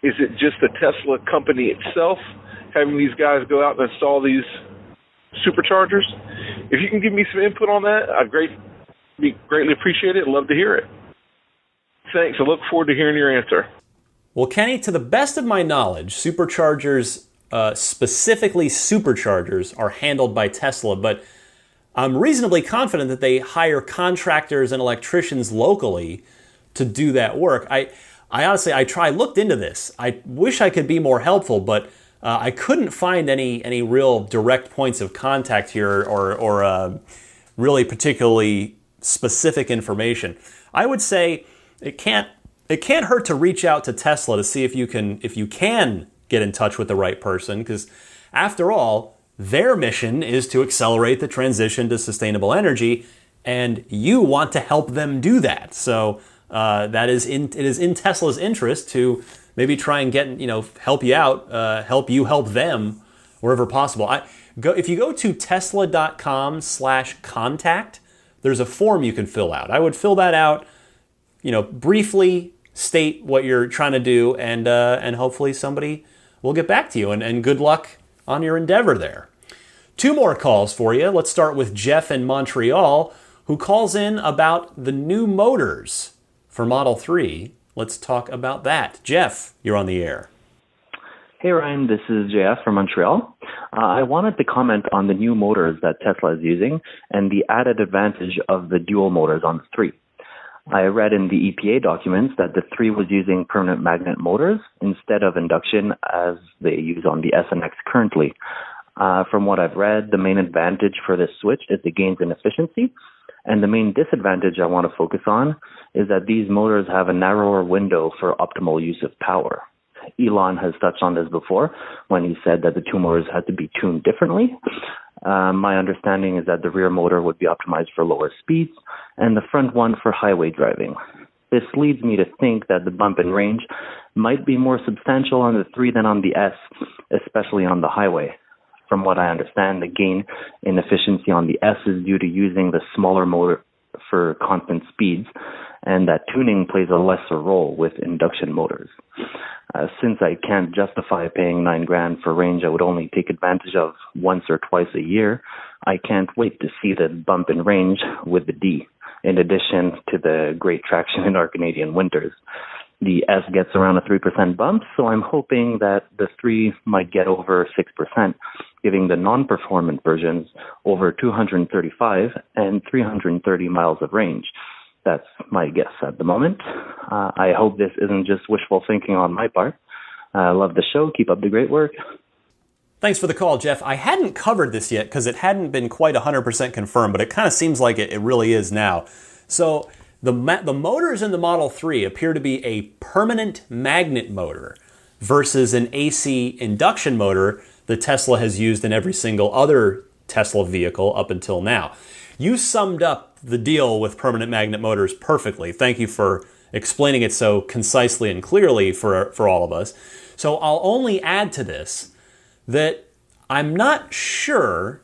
is it just the Tesla company itself having these guys go out and install these superchargers? If you can give me some input on that, I'd greatly appreciate it. I'd love to hear it. Thanks. I look forward to hearing your answer. Well, Kenny, to the best of my knowledge, superchargers, specifically superchargers, are handled by Tesla, but I'm reasonably confident that they hire contractors and electricians locally to do that work. I honestly, looked into this. I wish I could be more helpful, but I couldn't find any real direct points of contact here or really particularly specific information. I would say it can't hurt to reach out to Tesla to see if you can get in touch with the right person, because after all, their mission is to accelerate the transition to sustainable energy, and you want to help them do that. So it is in Tesla's interest to maybe try and help you out, help them wherever possible. If you go to tesla.com/contact, there's a form you can fill out. I would fill that out, briefly state what you're trying to do, and hopefully somebody will get back to you, and good luck on your endeavor there. 2 more calls for you. Let's start with Jeff in Montreal, who calls in about the new motors for Model 3. Let's talk about that. Jeff, you're on the air. Hey Ryan, this is JF from Montreal. I wanted to comment on the new motors that Tesla is using and the added advantage of the dual motors on the 3. I read in the EPA documents that the 3 was using permanent magnet motors instead of induction as they use on the S and X currently. From what I've read, the main advantage for this switch is the gains in efficiency, and the main disadvantage I want to focus on is that these motors have a narrower window for optimal use of power. Elon has touched on this before when he said that the 2 motors had to be tuned differently. My understanding is that the rear motor would be optimized for lower speeds and the front one for highway driving. This leads me to think that the bump in range might be more substantial on the 3 than on the S, especially on the highway. From what I understand, the gain in efficiency on the S is due to using the smaller motor for constant speeds, and that tuning plays a lesser role with induction motors. Since I can't justify paying $9,000 for range I would only take advantage of once or twice a year, I can't wait to see the bump in range with the D, in addition to the great traction in our Canadian winters. The S gets around a 3% bump, so I'm hoping that the 3 might get over 6%, giving the non-performant versions over 235 and 330 miles of range. That's my guess at the moment. I hope this isn't just wishful thinking on my part. I love the show. Keep up the great work. Thanks for the call, Jeff. I hadn't covered this yet because it hadn't been quite 100% confirmed, but it kind of seems like it really is now. So the motors in the Model 3 appear to be a permanent magnet motor versus an AC induction motor that Tesla has used in every single other Tesla vehicle up until now. You summed up the deal with permanent magnet motors perfectly. Thank you for explaining it so concisely and clearly for all of us. So I'll only add to this that I'm not sure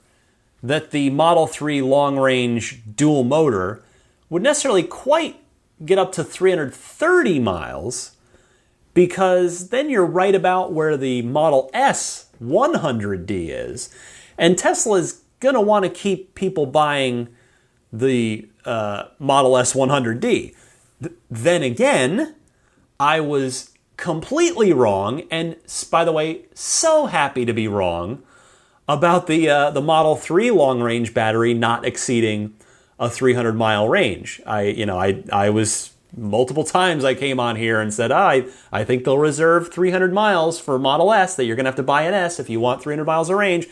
that the Model 3 long-range dual motor would necessarily quite get up to 330 miles, because then you're right about where the Model S 100D is, and Tesla is going to want to keep people buying the Model S 100D. Then again, I was completely wrong, and by the way, so happy to be wrong about the Model 3 long-range battery not exceeding a 300-mile range. I was multiple times I came on here and said, I think they'll reserve 300 miles for Model S, that you're going to have to buy an S if you want 300 miles of range.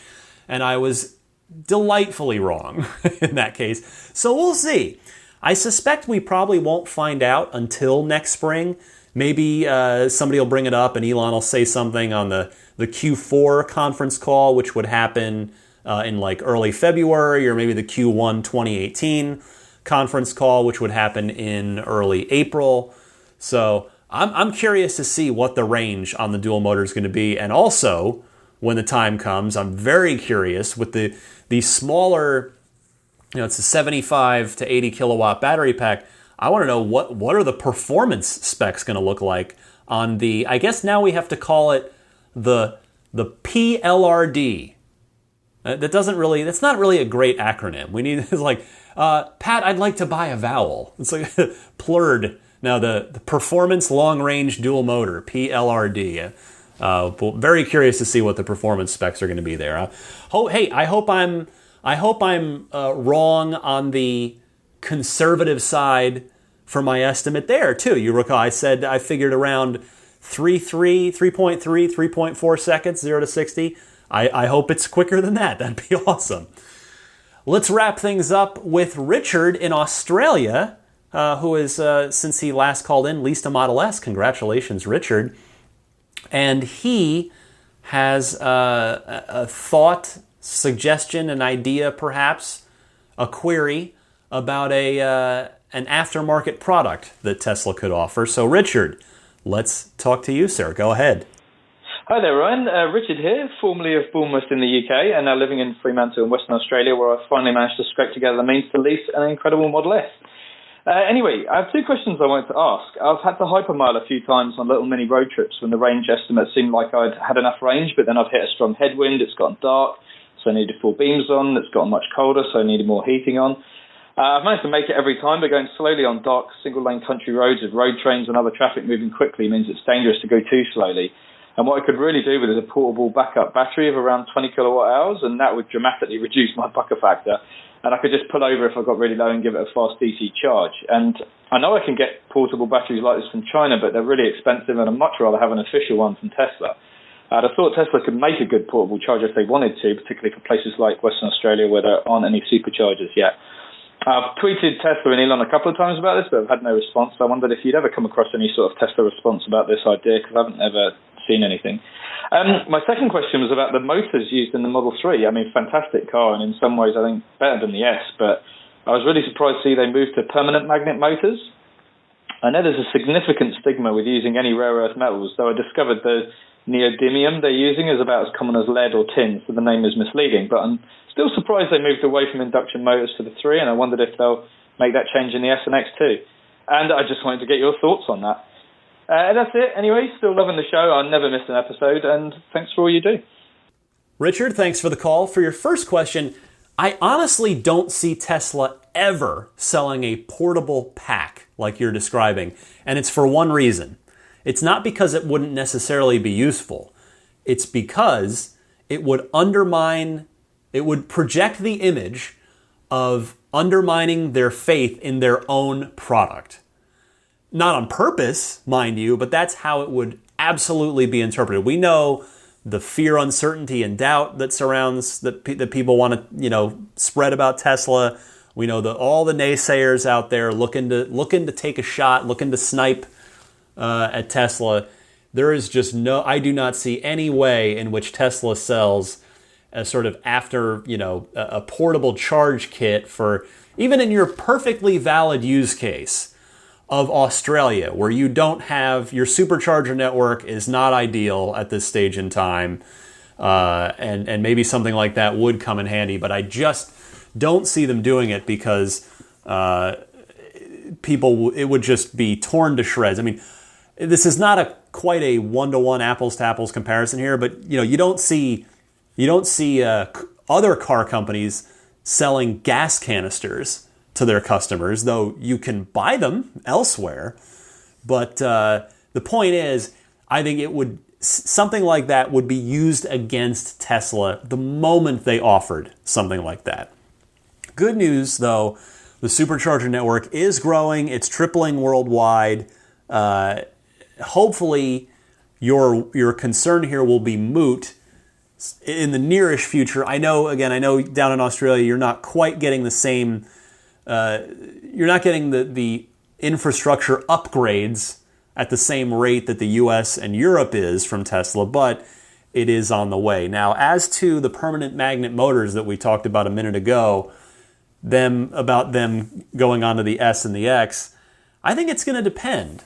And I was delightfully wrong in that case. So we'll see. I suspect we probably won't find out until next spring. Maybe somebody will bring it up and Elon will say something on the Q4 conference call, which would happen in like early February, or maybe the Q1 2018 conference call, which would happen in early April. So I'm curious to see what the range on the dual motor is going to be. And also, when the time comes, I'm very curious with the smaller, it's a 75 to 80 kilowatt battery pack. I want to know what are the performance specs going to look like on the, I guess now we have to call it the PLRD. That's not really a great acronym. We need, it's like, Pat, I'd like to buy a vowel. It's like plurd. Now the Performance Long Range Dual Motor, PLRD. Very curious to see what the performance specs are going to be there. I hope I'm wrong on the conservative side for my estimate there too. You recall I said I figured around 3.4 seconds, 0 to 60. I hope it's quicker than that. That'd be awesome. Let's wrap things up with Richard in Australia, who is, since he last called in, leased a Model S. Congratulations, Richard. And he has a thought, suggestion, an idea perhaps, a query about an aftermarket product that Tesla could offer. So Richard, let's talk to you, sir. Go ahead. Hi there, Ryan. Richard here, formerly of Bournemouth in the UK, and now living in Fremantle in Western Australia, where I finally managed to scrape together the means to lease an incredible Model S. Anyway, I have two questions I wanted to ask. I've had to hypermile a few times on little mini road trips when the range estimate seemed like I'd had enough range, but then I've hit a strong headwind, it's gotten dark, so I needed full beams on, it's gotten much colder, so I needed more heating on. I've managed to make it every time, but going slowly on dark, single-lane country roads with road trains and other traffic moving quickly means it's dangerous to go too slowly. And what I could really do with is a portable backup battery of around 20 kilowatt hours, and that would dramatically reduce my bucker factor. And I could just pull over if I got really low and give it a fast DC charge. And I know I can get portable batteries like this from China, but they're really expensive, and I'd much rather have an official one from Tesla. I thought Tesla could make a good portable charger if they wanted to, particularly for places like Western Australia where there aren't any superchargers yet. I've tweeted Tesla and Elon a couple of times about this, but I've had no response. So I wondered if you'd ever come across any sort of Tesla response about this idea, because I haven't ever seen anything. My second question was about the motors used in the Model 3. I mean, fantastic car, and in some ways I think better than the S, but I was really surprised to see they moved to permanent magnet motors. I know there's a significant stigma with using any rare earth metals, though I discovered the neodymium they're using is about as common as lead or tin, so the name is misleading, but I'm still surprised they moved away from induction motors for the 3, and I wondered if they'll make that change in the S and X too. And I just wanted to get your thoughts on that. That's it. Anyway, still loving the show. I never missed an episode, and thanks for all you do. Richard, thanks for the call. For your first question, I honestly don't see Tesla ever selling a portable pack like you're describing, and it's for one reason. It's not because it wouldn't necessarily be useful. It's because it would project the image of undermining their faith in their own product. Not on purpose, mind you, but that's how it would absolutely be interpreted. We know the fear, uncertainty, and doubt that surrounds that people want to, spread about Tesla. We know that all the naysayers out there looking to take a shot, looking to snipe at Tesla. There is just I do not see any way in which Tesla sells a sort of a portable charge kit for, even in your perfectly valid use case of Australia, where you don't have, your supercharger network is not ideal at this stage in time, and maybe something like that would come in handy, but I just don't see them doing it because it would just be torn to shreds. I mean, this is not quite a one-to-one apples-to-apples comparison here, but you don't see other car companies selling gas canisters to their customers, though you can buy them elsewhere. But the point is, I think something like that would be used against Tesla the moment they offered something like that. Good news, though, The supercharger network is growing. It's tripling worldwide. Hopefully, your concern here will be moot in the nearish future. I know down in Australia, you're not quite getting the same, you're not getting the infrastructure upgrades at the same rate that the US and Europe is from Tesla, but it is on the way. Now, as to the permanent magnet motors that we talked about a minute ago, about them going on to the S and the X, I think it's going to depend.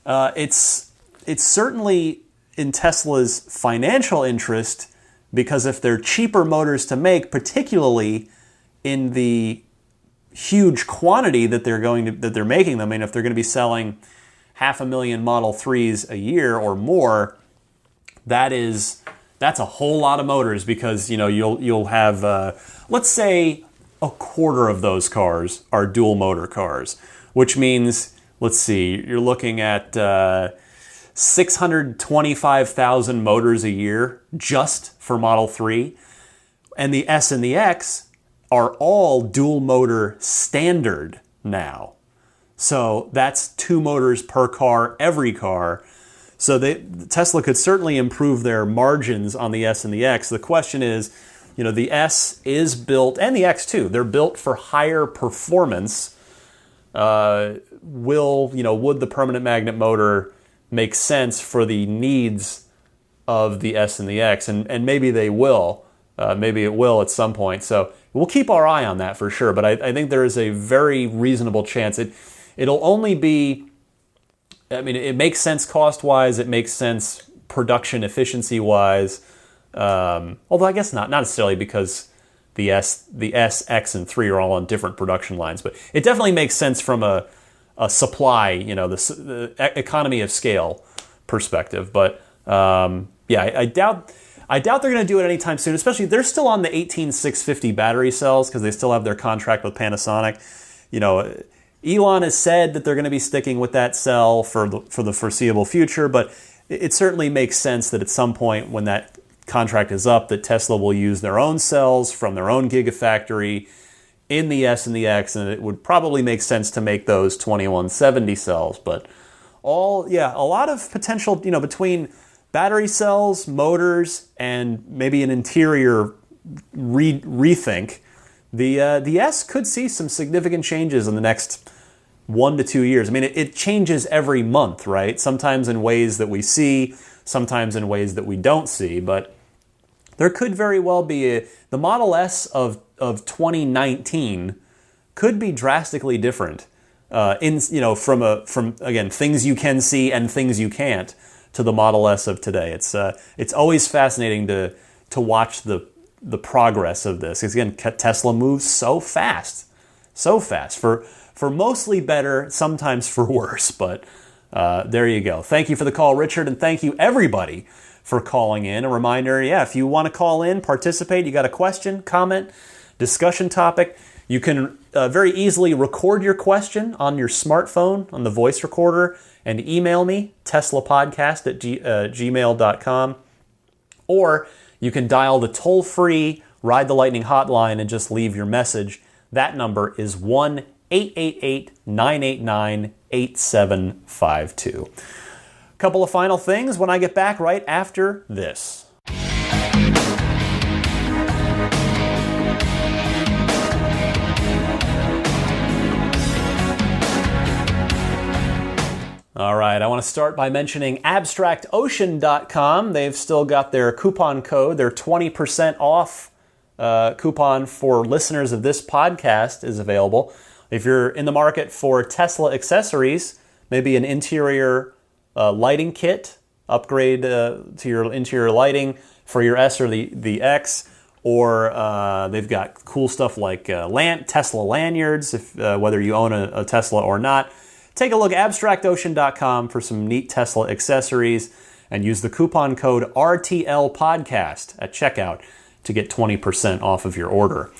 It's certainly in Tesla's financial interest, because if they're cheaper motors to make, particularly in the huge quantity that they're making them, I mean, if they're going to be selling 500,000 Model 3s a year or more, that's a whole lot of motors, because you'll have let's say a quarter of those cars are dual motor cars, which means, let's see, you're looking at 625,000 motors a year just for Model 3. And the S and the X are all dual motor standard now. So that's 2 motors per car, every car. So Tesla could certainly improve their margins on the S and the X. The question is, the S is built, and the X too, they're built for higher performance. Would the permanent magnet motor make sense for the needs of the S and the X? And maybe they will. Maybe it will at some point. So we'll keep our eye on that for sure. But I think there is a very reasonable chance. It'll only be, it makes sense cost-wise. It makes sense production efficiency-wise. Although I guess not necessarily, because the S, X, and 3 are all on different production lines. But it definitely makes sense from a supply, the economy of scale perspective. But I doubt they're going to do it anytime soon. Especially, they're still on the 18650 battery cells, because they still have their contract with Panasonic. Elon has said that they're going to be sticking with that cell for the foreseeable future. But it certainly makes sense that at some point, when that contract is up, that Tesla will use their own cells from their own gigafactory in the S and the X, and it would probably make sense to make those 2170 cells. But a lot of potential, between battery cells, motors, and maybe an interior rethink. The S could see some significant changes in the next 1 to 2 years. I mean, it changes every month, right? Sometimes in ways that we see, sometimes in ways that we don't see, but there could very well be the Model S of 2019 could be drastically different from again, things you can see and things you can't, to the Model S of today. It's always fascinating to watch the progress of this. Because again, Tesla moves so fast for mostly better, sometimes for worse. But there you go. Thank you for the call, Richard, and thank you everybody for calling in. A reminder, if you want to call in, participate, you got a question, comment, discussion topic, you can very easily record your question on your smartphone, on the voice recorder, and email me, teslapodcast@gmail.com. Or you can dial the toll-free Ride the Lightning hotline and just leave your message. That number is 1-888-989-8752. Couple of final things when I get back right after this. All right, I want to start by mentioning abstractocean.com. They've still got their coupon code, their 20% off coupon for listeners of this podcast is available. If you're in the market for Tesla accessories, maybe an interior lighting kit, upgrade to your interior lighting for your S or the X, or they've got cool stuff like Tesla lanyards, whether you own a Tesla or not. Take a look at abstractocean.com for some neat Tesla accessories and use the coupon code RTLPodcast at checkout to get 20% off of your order.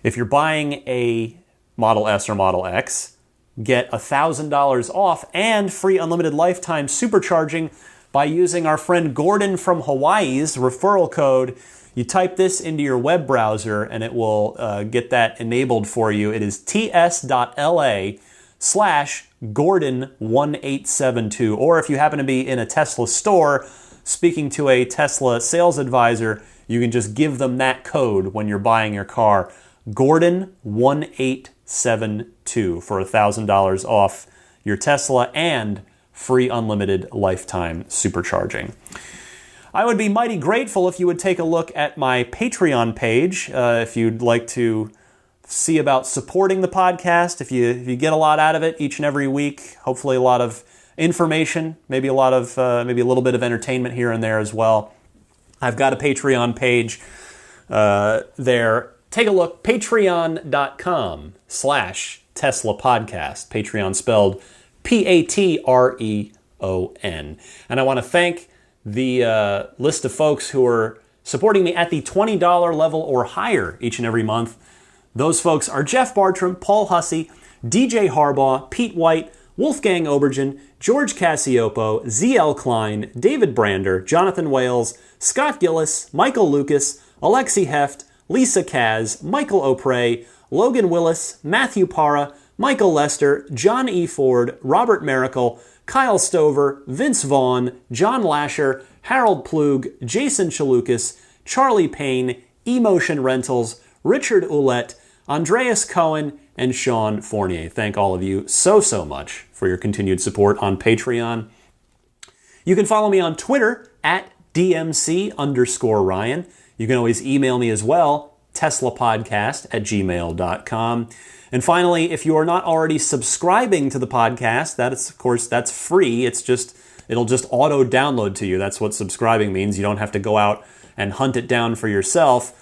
If you're buying a Model S or Model X, get $1,000 off and free unlimited lifetime supercharging by using our friend Gordon from Hawaii's referral code. You type this into your web browser and it will get that enabled for you. It is ts.la/Gordon1872. Or if you happen to be in a Tesla store speaking to a Tesla sales advisor, you can just give them that code when you're buying your car. Gordon1872 for $1,000 off your Tesla and free unlimited lifetime supercharging. I would be mighty grateful if you would take a look at my Patreon page if you'd like to see about supporting the podcast. If you get a lot out of it each and every week, hopefully a lot of information, maybe a little bit of entertainment here and there as well. I've got a Patreon page there. Take a look, patreon.com/Tesla Podcast. Patreon spelled Patreon. And I want to thank the list of folks who are supporting me at the $20 level or higher each and every month. Those folks are Jeff Bartram, Paul Hussey, DJ Harbaugh, Pete White, Wolfgang Obergen, George Cassiopo, ZL Klein, David Brander, Jonathan Wales, Scott Gillis, Michael Lucas, Alexi Heft, Lisa Kaz, Michael O'Prey, Logan Willis, Matthew Parra, Michael Lester, John E. Ford, Robert Miracle, Kyle Stover, Vince Vaughn, John Lasher, Harold Plug, Jason Chalukas, Charlie Payne, Emotion Rentals, Richard Ouellette, Andreas Cohen, and Sean Fournier. Thank all of you so much for your continued support on Patreon. You can follow me on Twitter at DMC_Ryan. You can always email me as well, teslapodcast@gmail.com. And finally, if you are not already subscribing to the podcast, that's free. It'll just auto download to you. That's what subscribing means. You don't have to go out and hunt it down for yourself.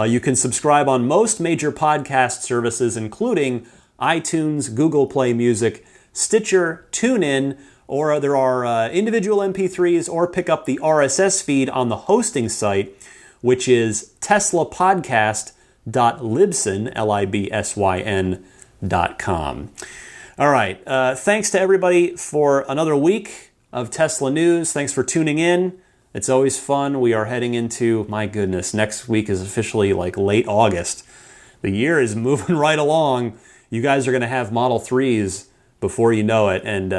You can subscribe on most major podcast services, including iTunes, Google Play Music, Stitcher, TuneIn, or there are individual MP3s, or pick up the RSS feed on the hosting site, which is teslapodcast.libsyn.com. All right. Thanks to everybody for another week of Tesla news. Thanks for tuning in. It's always fun. We are heading into, my goodness, next week is officially like late August. The year is moving right along. You guys are going to have Model 3s before you know it. And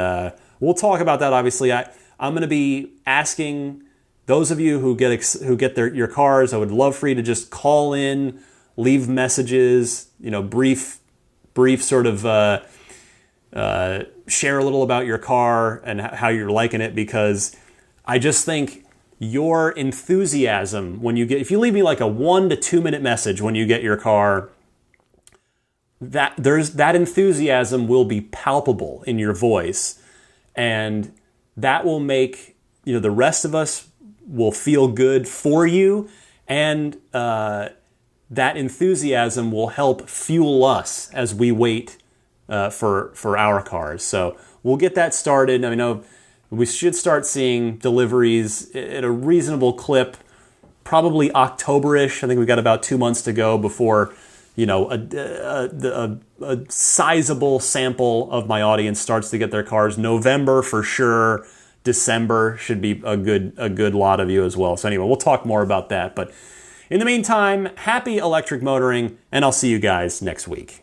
we'll talk about that, obviously. I'm going to be asking those of you who get your cars, I would love for you to just call in, leave messages, brief sort of share a little about your car and how you're liking it, because I just think your enthusiasm if you leave me like a 1 to 2 minute message when you get your car, that enthusiasm will be palpable in your voice, and that will make the rest of us will feel good for you, and that enthusiasm will help fuel us as we wait for our cars. So we'll get that started. I know we should start seeing deliveries at a reasonable clip, probably October-ish. I think we've got about 2 months to go before a sizable sample of my audience starts to get their cars. November for sure. December should be a good lot of you as well. So anyway, we'll talk more about that. But in the meantime, happy electric motoring, and I'll see you guys next week.